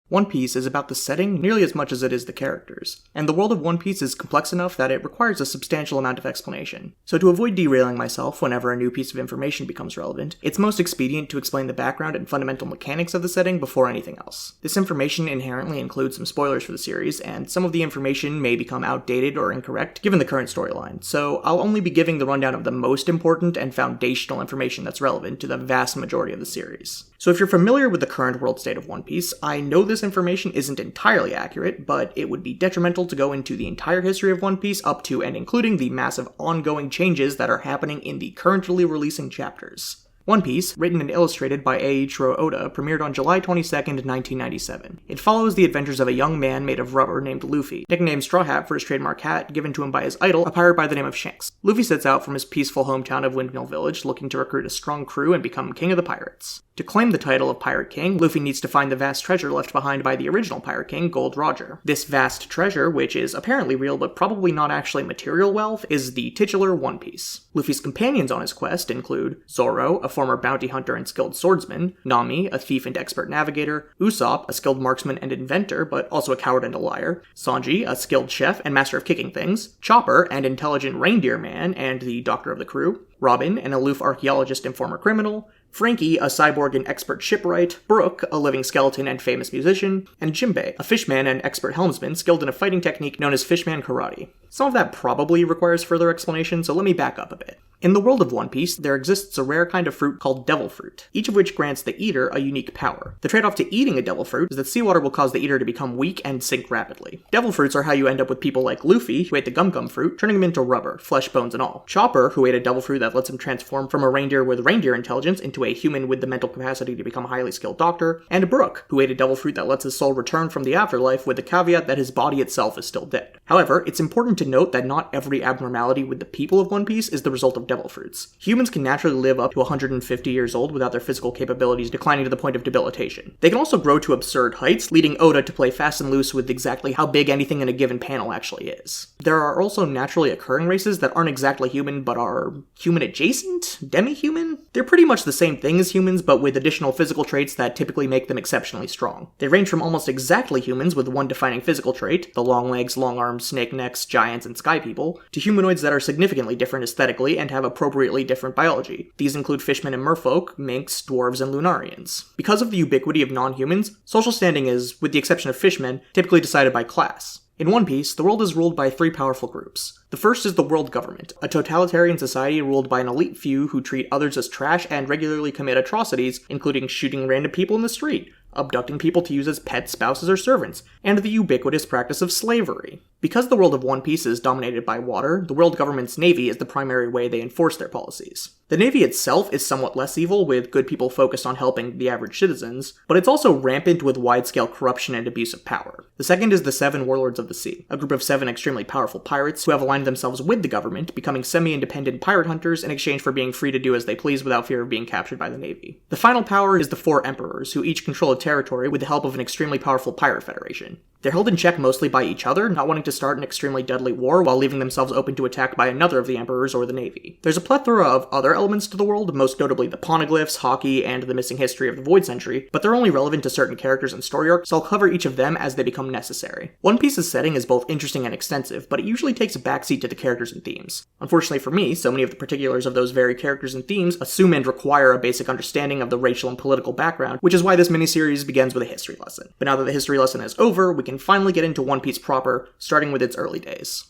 One Piece is about the setting nearly as much as it is the characters, and the world of One Piece is complex enough that it requires a substantial amount of explanation. So to avoid derailing myself whenever a new piece of information becomes relevant, it's most expedient to explain the background and fundamental mechanics of the setting before anything else. This information inherently includes some spoilers for the series, and some of the information may become outdated or incorrect given the current storyline, so I'll only be giving the rundown of the most important and foundational information that's relevant to the vast majority of the series. So if you're familiar with the current world state of One Piece, I know this information isn't entirely accurate, but it would be detrimental to go into the entire history of One Piece up to and including the massive ongoing changes that are happening in the currently releasing chapters. One Piece, written and illustrated by Eiichiro Oda, premiered on July 22, 1997. It follows the adventures of a young man made of rubber named Luffy, nicknamed Straw Hat for his trademark hat given to him by his idol, a pirate by the name of Shanks. Luffy sets out from his peaceful hometown of Windmill Village, looking to recruit a strong crew and become king of the pirates. To claim the title of Pirate King, Luffy needs to find the vast treasure left behind by the original Pirate King, Gold Roger. This vast treasure, which is apparently real but probably not actually material wealth, is the titular One Piece. Luffy's companions on his quest include Zoro, a former bounty hunter and skilled swordsman, Nami, a thief and expert navigator, Usopp, a skilled marksman and inventor, but also a coward and a liar, Sanji, a skilled chef and master of kicking things, Chopper, an intelligent reindeer man and the doctor of the crew, Robin, an aloof archaeologist and former criminal, Frankie, a cyborg and expert shipwright, Brook, a living skeleton and famous musician, and Jinbei, a fishman and expert helmsman skilled in a fighting technique known as fishman karate. Some of that probably requires further explanation, so let me back up a bit. In the world of One Piece, there exists a rare kind of fruit called devil fruit, each of which grants the eater a unique power. The trade-off to eating a devil fruit is that seawater will cause the eater to become weak and sink rapidly. Devil fruits are how you end up with people like Luffy, who ate the gum fruit, turning him into rubber, flesh, bones, and all. Chopper, who ate a devil fruit that lets him transform from a reindeer with reindeer intelligence into a human with the mental capacity to become a highly skilled doctor, and Brook, who ate a devil fruit that lets his soul return from the afterlife with the caveat that his body itself is still dead. However, it's important to note that not every abnormality with the people of One Piece is the result of devil fruits. Humans can naturally live up to 150 years old without their physical capabilities declining to the point of debilitation. They can also grow to absurd heights, leading Oda to play fast and loose with exactly how big anything in a given panel actually is. There are also naturally occurring races that aren't exactly human but are human adjacent? Demi-human? They're pretty much the same thing as humans but with additional physical traits that typically make them exceptionally strong. They range from almost exactly humans with one defining physical trait, the long legs, long arms, snake necks, giants, and sky people, to humanoids that are significantly different aesthetically and have appropriately different biology. These include fishmen and merfolk, minks, dwarves, and lunarians. Because of the ubiquity of non-humans, social standing is, with the exception of fishmen, typically decided by class. In One Piece, the world is ruled by three powerful groups. The first is the world government, a totalitarian society ruled by an elite few who treat others as trash and regularly commit atrocities, including shooting random people in the street, abducting people to use as pets, spouses, or servants, and the ubiquitous practice of slavery. Because the world of One Piece is dominated by water, the world government's navy is the primary way they enforce their policies. The navy itself is somewhat less evil, with good people focused on helping the average citizens, but it's also rampant with wide-scale corruption and abuse of power. The second is the Seven Warlords of the Sea, a group of 7 extremely powerful pirates who have aligned themselves with the government, becoming semi-independent pirate hunters in exchange for being free to do as they please without fear of being captured by the navy. The final power is the 4 emperors, who each control a territory with the help of an extremely powerful pirate federation. They're held in check mostly by each other, not wanting to start an extremely deadly war while leaving themselves open to attack by another of the emperors or the navy. There's a plethora of other elements to the world, most notably the poneglyphs, hockey, and the missing history of the Void Century, but they're only relevant to certain characters and story arcs, so I'll cover each of them as they become necessary. One Piece's setting is both interesting and extensive, but it usually takes a backseat to the characters and themes. Unfortunately for me, so many of the particulars of those very characters and themes assume and require a basic understanding of the racial and political background, which is why this miniseries begins with a history lesson. But now that the history lesson is over, we can finally get into One Piece proper, starting with its early days.